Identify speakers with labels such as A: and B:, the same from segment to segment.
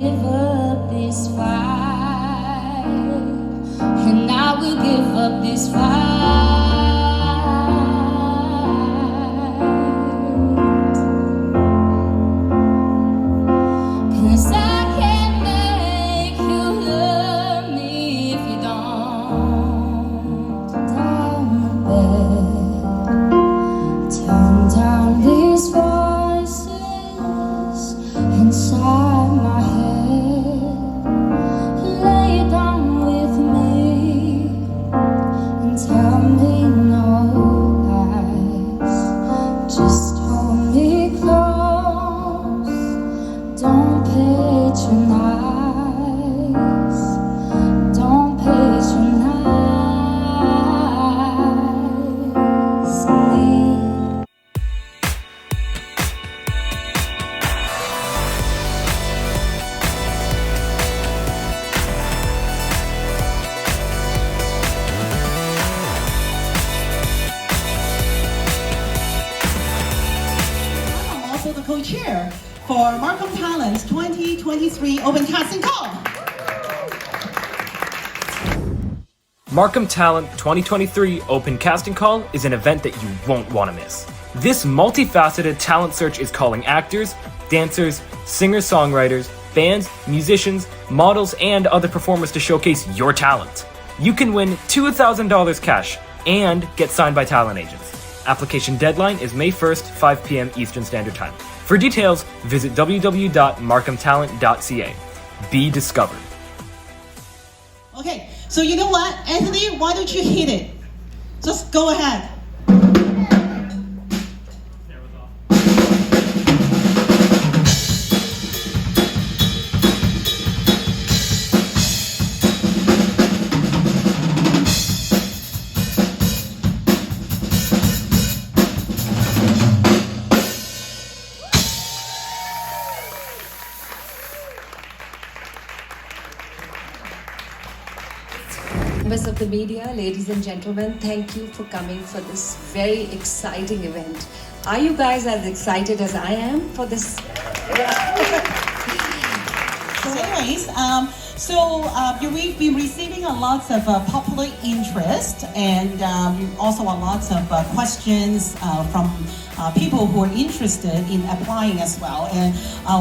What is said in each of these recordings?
A: Give up this fight, and I will give up this fight. 'Cause I can't make you love me if you don't. Down the bed, turn down these voices inside my head. Lay down with me and tell me no lies. Just hold me close, don't patronize, don't patronize me.
B: I'm also the co-chair for Markham Talent's 2023 Open Casting Call.
C: Markham Talent 2023 Open Casting Call is an event that you won't want to miss. This multifaceted talent search is calling actors, dancers, singer-songwriters, bands, musicians, models, and other performers to showcase your talent. You can win $2,000 cash and get signed by talent agents. Application deadline is May 1st, 5 p.m. Eastern Standard Time. For details, visit www.markhamtalent.ca. Be discovered.
B: Okay, so you know what, Anthony, why don't you hit it? Just go ahead.
D: Members of the media, ladies and gentlemen, thank you for coming for this very exciting event. Are you guys as excited as I am for this?
B: So anyways, we've been receiving a lot of popular interest and also a lot of questions from people who are interested in applying as well. And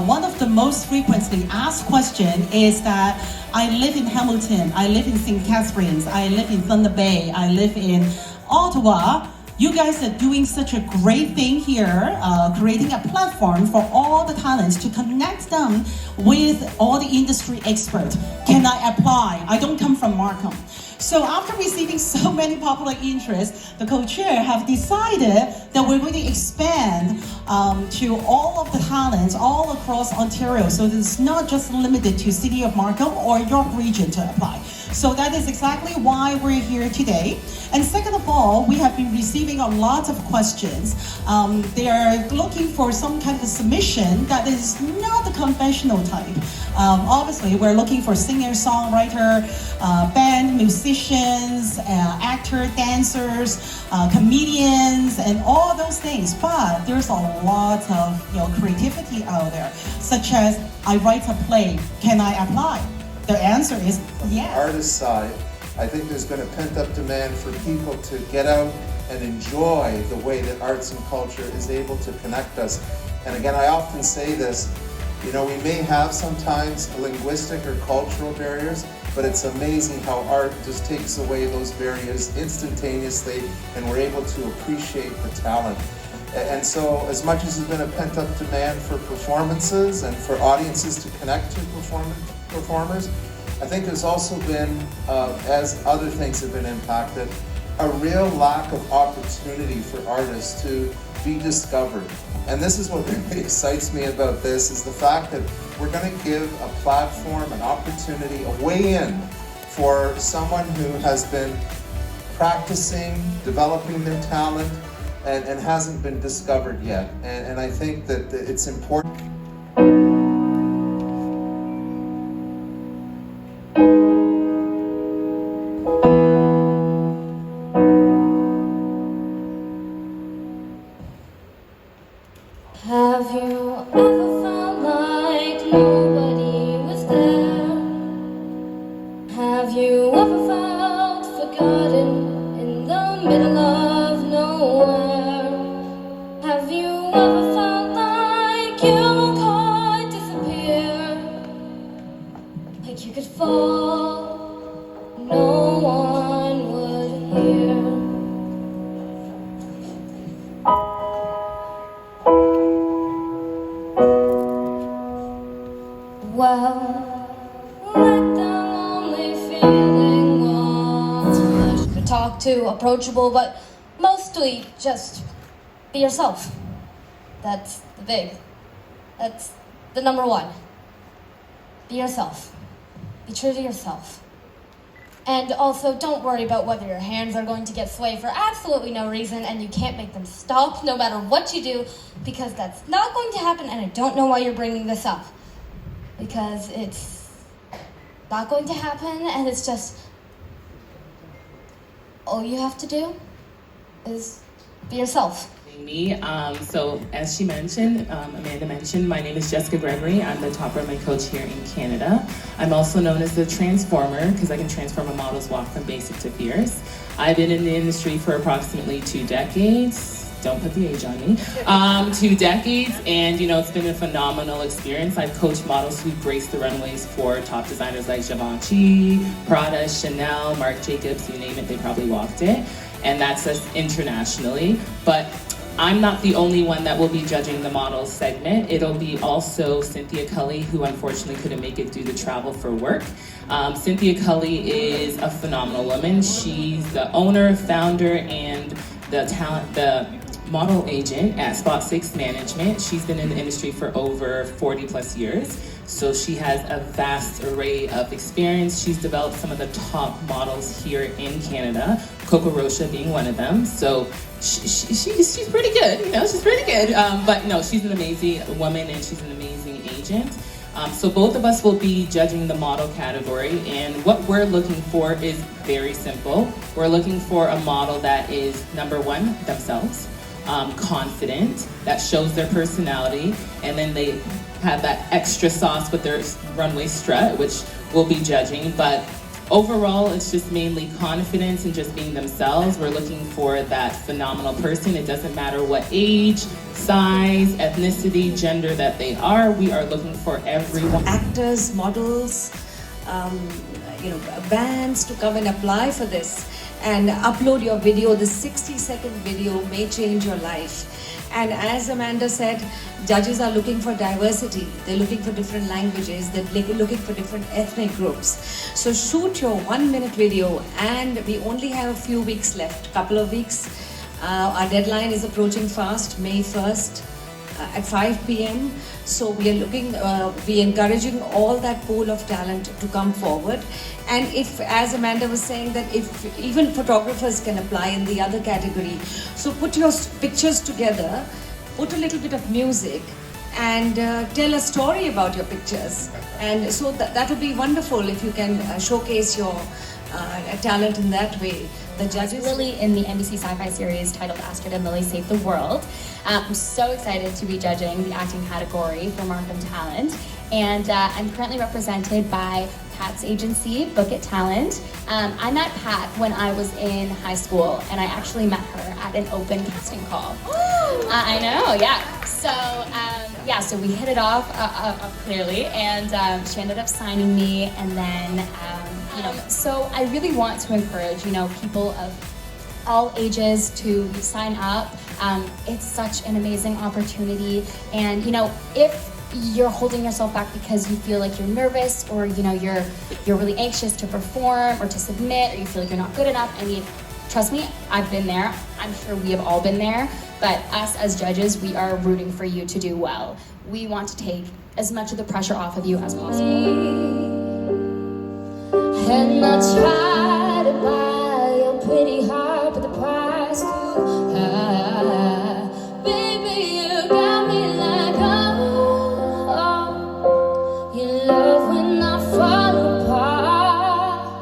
B: one of the most frequently asked questions is that I live in Hamilton, I live in St. Catharines, I live in Thunder Bay, I live in Ottawa. You guys are doing such a great thing here, creating a platform for all the talents to connect them with all the industry experts. Can I apply? I don't come from Markham. So after receiving so many popular interests, the co-chair have decided that we're going to expand to all of the talents all across Ontario. So it's not just limited to City of Markham or York region to apply. So that is exactly why we're here today. And second of all, we have been receiving a lot of questions. They are looking for some kind of submission that is not the conventional type. Obviously, we're looking for singer, songwriter, band, musicians, actor, dancers, comedians, and all those things. But there's a lot of creativity out there, such as I write a play, can I apply? The answer is yes.
E: Artist side, I think there's been a pent-up demand for people to get out and enjoy the way that arts and culture is able to connect us. And again, I often say this, we may have sometimes linguistic or cultural barriers, but it's amazing how art just takes away those barriers instantaneously and we're able to appreciate the talent. And so as much as there's been a pent-up demand for performances and for audiences to connect to performers, I think there's also been, as other things have been impacted, a real lack of opportunity for artists to be discovered. And this is what really excites me about this, is the fact that we're going to give a platform, an opportunity, a way in for someone who has been practicing, developing their talent, and hasn't been discovered yet. And I think that it's important.
A: Have you ever felt like nobody was like you could fall, no one would hear. Well, let the lonely feeling wash. To talk to, approachable, but mostly just be yourself. That's the big. That's the number one. Be yourself. Be true to yourself. And also, don't worry about whether your hands are going to get swayed for absolutely no reason, and you can't make them stop no matter what you do, because that's not going to happen, and I don't know why you're bringing this up. Because it's not going to happen, and it's just, all you have to do is be yourself.
F: Me. So as she mentioned, Amanda mentioned, my name is Jessica Gregory. I'm the top runway coach here in Canada. I'm also known as the Transformer because I can transform a model's walk from basic to fierce. I've been in the industry for approximately 2 decades. Don't put the age on me. 2 decades, and it's been a phenomenal experience. I've coached models who grace the runways for top designers like Givenchy, Prada, Chanel, Marc Jacobs, you name it, they probably walked it. And that's us internationally. But I'm not the only one that will be judging the models segment. It'll be also Cynthia Cully, who unfortunately couldn't make it due to travel for work. Cynthia Cully is a phenomenal woman. She's the owner, founder, and the model agent at Spot 6 Management. She's been in the industry for over 40 plus years. So she has a vast array of experience. She's developed some of the top models here in Canada, Coco Rocha being one of them. So she's pretty good, she's pretty good. But no, she's an amazing woman and she's an amazing agent. So both of us will be judging the model category, and what we're looking for is very simple. We're looking for a model that is, number one, themselves, confident, that shows their personality, and then they have that extra sauce with their runway strut, which we'll be judging. But overall, it's just mainly confidence and just being themselves. We're looking for that phenomenal person. It doesn't matter what age, size, ethnicity, gender that they are. We are looking for everyone.
D: Actors, models, bands to come and apply for this and upload your video. The 60-second video may change your life. And as Amanda said, judges are looking for diversity. They're looking for different languages. They're looking for different ethnic groups. So shoot your 1-minute video, and we only have a few weeks left, couple of weeks. Our deadline is approaching fast, May 1st at 5 p.m. So we are encouraging all that pool of talent to come forward. And if, as Amanda was saying, that if even photographers can apply in the other category, so put your pictures together, put a little bit of music, and tell a story about your pictures. And so that would be wonderful if you can showcase your talent in that way. The judges.
G: Lily in the NBC Sci-Fi series titled Astrid and Lily Save the World. I'm so excited to be judging the acting category for Markham Talent, and I'm currently represented by Pat's agency, Book It Talent. I met Pat when I was in high school, and I actually met her at an open casting call. I know, yeah. So we hit it off clearly, and she ended up signing me, and then so I really want to encourage people of all ages to sign up. It's such an amazing opportunity, and if you're holding yourself back because you feel like you're nervous, or you're really anxious to perform or to submit, or you feel like you're not good enough, I mean, trust me, I've been there. I'm sure we have all been there, but us as judges, we are rooting for you to do well. We want to take as much of the pressure off of you as possible.
A: And I try to buy your pretty heart, but the price too high. Baby, you got me like, oh, you love when I fall apart.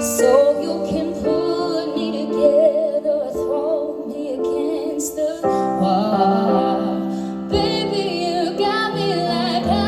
A: So you can put me together or throw me against the wall. Baby, you got me like, oh.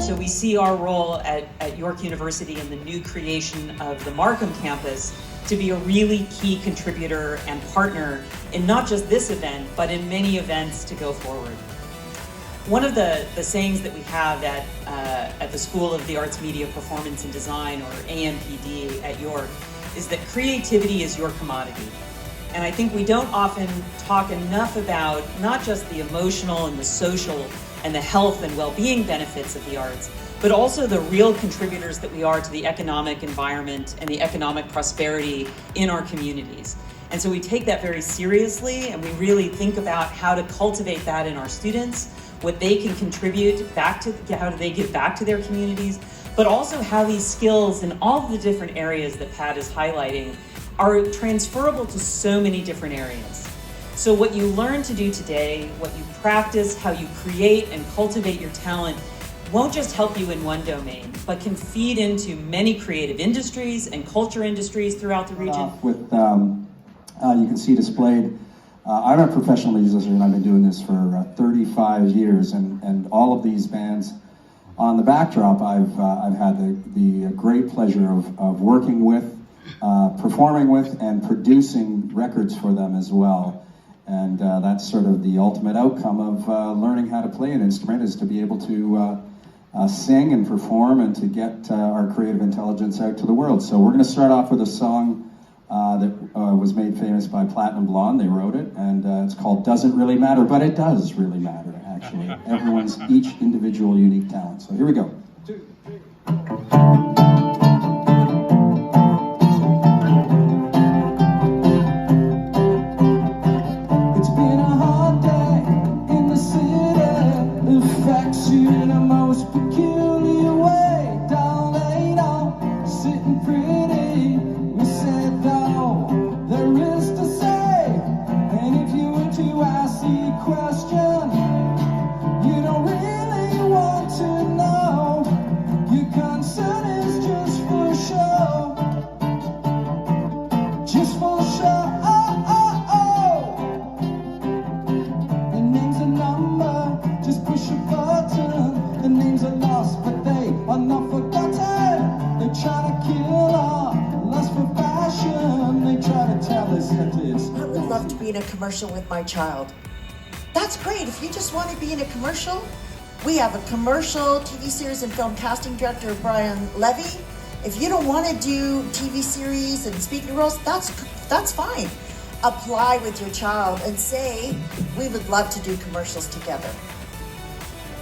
H: so we see our role at York University in the new creation of the Markham campus to be a really key contributor and partner in not just this event, but in many events to go forward. One of the sayings that we have at the School of the Arts, Media, Performance and Design, or AMPD at York, is that creativity is your commodity. And I think we don't often talk enough about not just the emotional and the social and the health and well-being benefits of the arts, but also the real contributors that we are to the economic environment and the economic prosperity in our communities. And so we take that very seriously, and we really think about how to cultivate that in our students, what they can contribute back to, how do they give back to their communities, but also how these skills in all of the different areas that Pat is highlighting are transferable to so many different areas. So what you learn to do today, what you practice, how you create and cultivate your talent won't just help you in one domain, but can feed into many creative industries and culture industries throughout the region.
I: You can see displayed, I'm a professional musician. I've been doing this for 35 years, and all of these bands on the backdrop, I've had the great pleasure of working with, performing with, and producing records for them as well. And that's sort of the ultimate outcome of learning how to play an instrument, is to be able to sing and perform and to get our creative intelligence out to the world. So we're going to start off with a song that was made famous by Platinum Blonde. They wrote it, and it's called Doesn't Really Matter, but it does really matter, actually. Everyone's each individual unique talent. So here we go. 2, 3.
J: Commercial with my child. That's great. If you just want to be in a commercial, we have a commercial TV series and film casting director, Brian Levy. If you don't want to do TV series and speaking roles, that's fine. Apply with your child and say, we would love to do commercials together.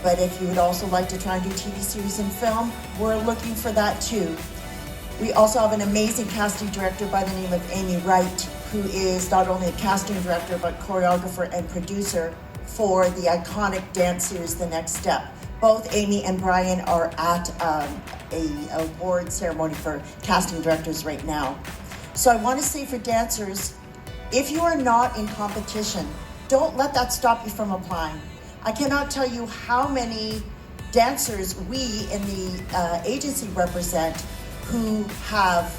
J: But if you would also like to try and do TV series and film, we're looking for that too. We also have an amazing casting director by the name of Amy Wright, who is not only a casting director, but choreographer and producer for the iconic dance series, The Next Step. Both Amy and Brian are at a award ceremony for casting directors right now. So I want to say for dancers, if you are not in competition, don't let that stop you from applying. I cannot tell you how many dancers we in the agency represent who have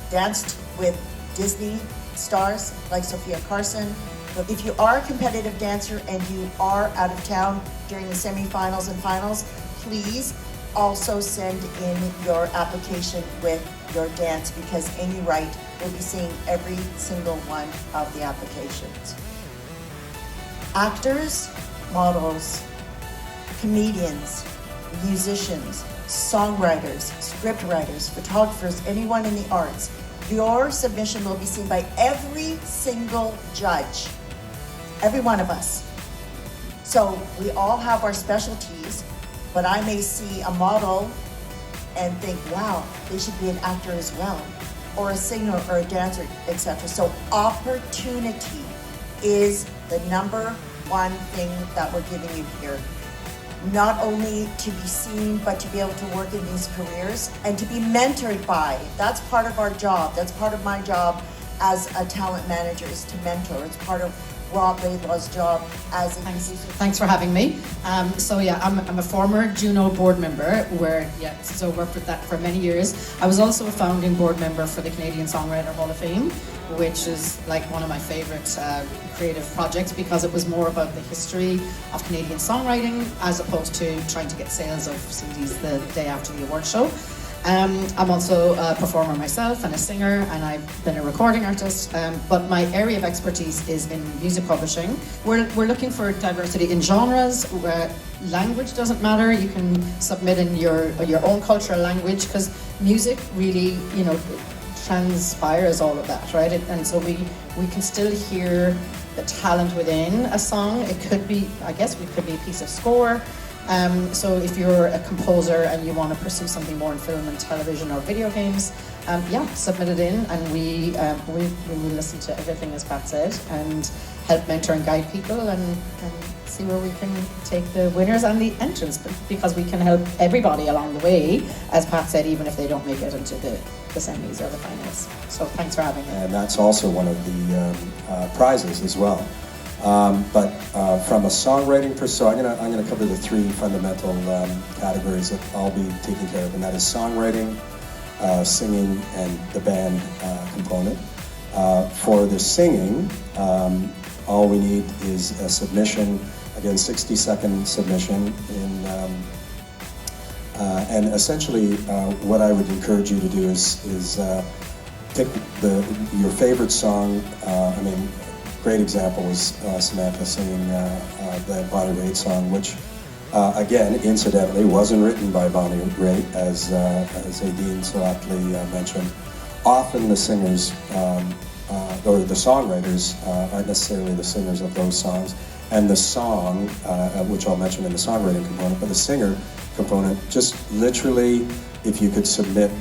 J: danced with Disney stars like Sophia Carson. But if you are a competitive dancer and you are out of town during the semifinals and finals, please also send in your application with your dance, because Amy Wright will be seeing every single one of the applications. Actors, models, comedians, musicians, songwriters, scriptwriters, photographers, anyone in the arts, your submission will be seen by every single judge, every one of us. So we all have our specialties, but I may see a model and think, wow, they should be an actor as well, or a singer or a dancer, etc. So opportunity is the number one thing that we're giving you here. Not only to be seen, but to be able to work in these careers and to be mentored by. That's part of our job. That's part of my job as a talent manager, is to mentor. It's part of Rob Laidlaw's job as a producer.
K: Thanks for having me. So yeah, I'm a former Juno board member so worked with that for many years. I was also a founding board member for the Canadian Songwriter Hall of Fame, which is like one of my favorite creative projects because it was more about the history of Canadian songwriting as opposed to trying to get sales of CDs the day after the award show. I'm also a performer myself and a singer, and I've been a recording artist, but my area of expertise is in music publishing. We're looking for diversity in genres, where language doesn't matter. You can submit in your own cultural language, because music really, transpires all of that, right? And so we can still hear the talent within a song. It could be, it could be a piece of score. So if you're a composer and you want to pursue something more in film and television or video games, submit it in, and we will listen to everything, as Pat said, and help mentor and guide people and see where we can take the winners and the entrants, because we can help everybody along the way, as Pat said, even if they don't make it into the semis or the finals. So thanks for having me.
I: And that's also one of the prizes as well. But from a songwriting perspective, I'm gonna cover the three fundamental categories that I'll be taking care of, and that is songwriting, singing, and the band component. For the singing, all we need is a submission, again, 60-second submission and essentially what I would encourage you to do is pick your favorite song. Great example was Samantha singing the Bonnie Raitt song, which again, incidentally, wasn't written by Bonnie Raitt, as Aideen so aptly mentioned. Often the singers or the songwriters aren't necessarily the singers of those songs, and the song, which I'll mention in the songwriting component, but the singer component, just literally, if you could submit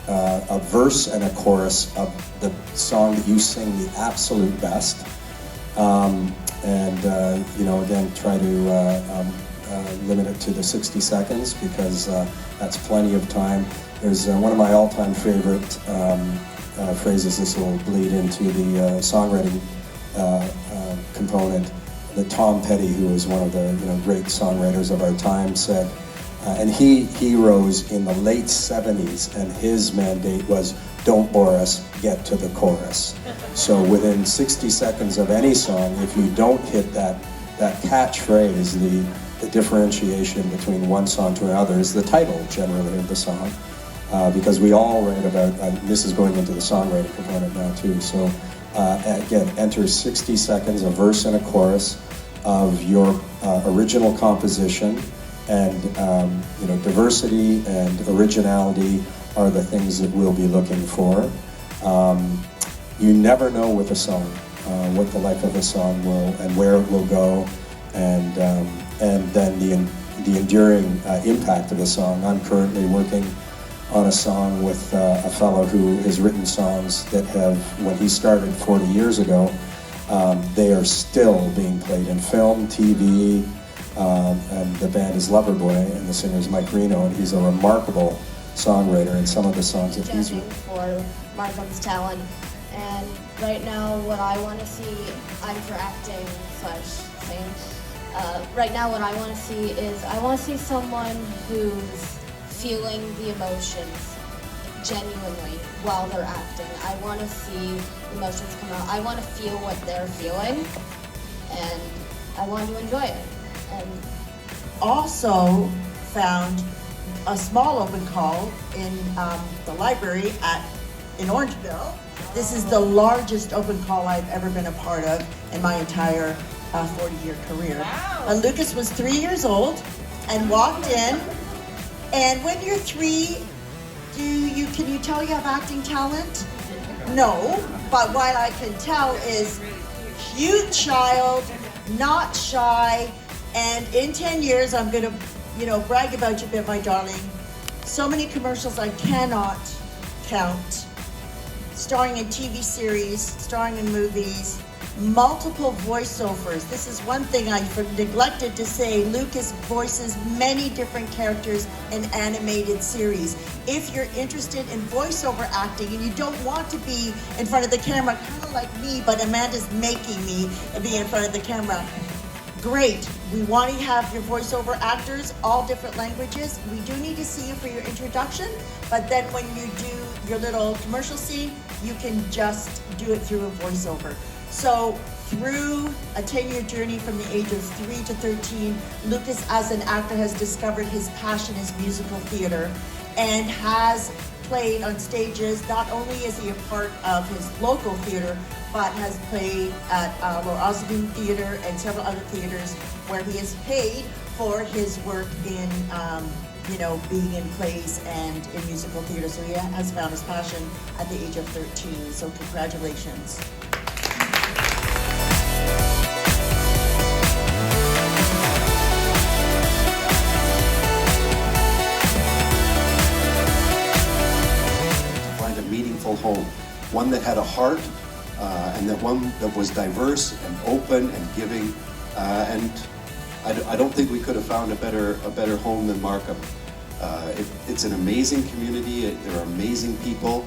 I: a verse and a chorus of the song that you sing the absolute best, again, try to limit it to the 60 seconds, because that's plenty of time. There's one of my all-time favorite phrases. This will bleed into the songwriting component, that Tom Petty, who was one of the great songwriters of our time, said, and he rose in the late 70s, and his mandate was, "Don't bore us, get to the chorus." So within 60 seconds of any song, if you don't hit that catchphrase, the differentiation between one song to another is the title generally of the song, because we all write about, this is going into the songwriting component now too, so again, enter 60 seconds, a verse and a chorus of your original composition, and diversity and originality are the things that we'll be looking for. You never know with a song what the life of a song will, and where it will go, and then the enduring impact of a song. I'm currently working on a song with a fellow who has written songs that have, when he started 40 years ago, they are still being played in film, TV, and the band is Loverboy, and the singer is Mike Reno, and he's a remarkable songwriter, and some of the songs that he's written.
A: For Markham's Talent, and right now what I want to see, I'm for acting / sing. Right now what I want to see is, I want to see someone who's feeling the emotions genuinely while they're acting. I want to see emotions come out. I want to feel what they're feeling, and I want to enjoy it. And
J: also found a small open call in the library in Orangeville. This is the largest open call I've ever been a part of in my entire 40-year career. Wow. Lucas was 3 years old and walked in, and when you're 3, can you tell you have acting talent? No, but what I can tell is cute child, not shy, and in 10 years I'm gonna brag about you a bit, my darling. So many commercials I cannot count. Starring in TV series, starring in movies, multiple voiceovers. This is one thing I neglected to say. Lucas voices many different characters in animated series. If you're interested in voiceover acting and you don't want to be in front of the camera, kind of like me, but Amanda's making me be in front of the camera, great. We want to have your voiceover actors, all different languages. We do need to see you for your introduction, but then when you do your little commercial scene, you can just do it through a voiceover. So through a 10-year journey from the age of 3 to 13, Lucas as an actor has discovered his passion is musical theater and has played on stages. Not only is he a part of his local theater, but has played at Lord Osborne Theatre and several other theaters where he is paid for his work in being in plays and in musical theater. So he has found his passion at the age of 13. So congratulations.
L: Find a meaningful home, one that had a heart, and that one that was diverse and open and giving, and I don't think we could have found a better home than Markham. It's an amazing community. There are amazing people,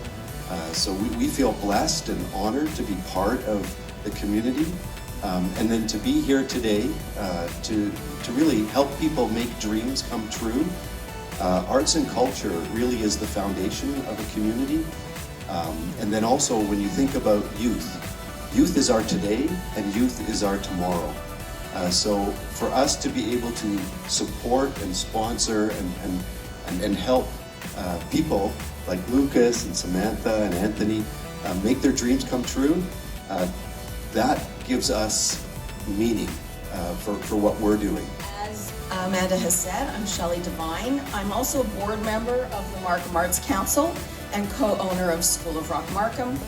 L: so we feel blessed and honored to be part of the community, and then to be here today to really help people make dreams come true. Arts and culture really is the foundation of a community, and then also when you think about youth is our today and youth is our tomorrow. So for us to be able to support and sponsor and help people like Lucas and Samantha and Anthony make their dreams come true, that gives us meaning for what we're doing.
M: As Amanda has said, I'm Shelley Devine. I'm also a board member of the Markham Arts Council and co-owner of School of Rock Markham.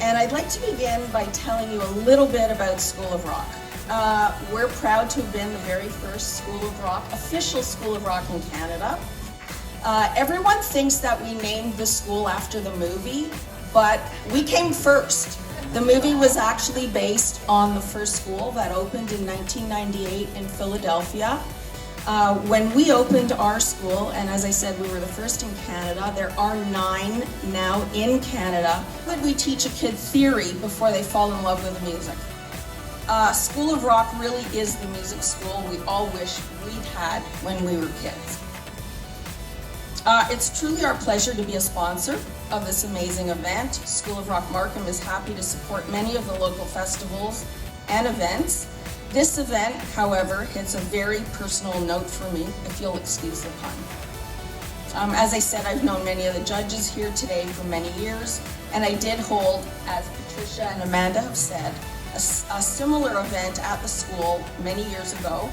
M: And I'd like to begin by telling you a little bit about School of Rock. We're proud to have been the very first School of Rock, official School of Rock in Canada. Everyone thinks that we named the school after the movie, but we came first. The movie was actually based on the first school that opened in 1998 in Philadelphia. When we opened our school, and as I said, we were the first in Canada, there are 9 now in Canada. Could we teach a kid theory before they fall in love with the music? School of Rock really is the music school we all wish we'd had when we were kids. It's truly our pleasure to be a sponsor of this amazing event. School of Rock Markham is happy to support many of the local festivals and events. This event, however, hits a very personal note for me, if you'll excuse the pun. As I said, I've known many of the judges here today for many years, and I did hold, as Patricia and Amanda have said, a similar event at the school many years ago,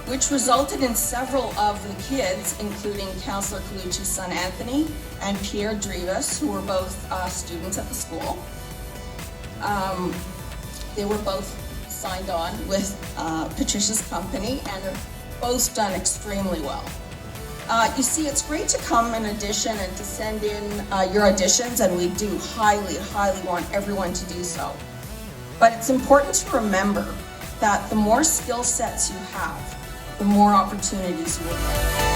M: which resulted in several of the kids, including Councillor Colucci's son Anthony and Pierre Drivas, who were both students at the school. They were both signed on with Patricia's company and have both done extremely well. You see, it's great to come and audition and to send in your auditions, and we do highly, highly want everyone to do so. But it's important to remember that the more skill sets you have, the more opportunities you will get.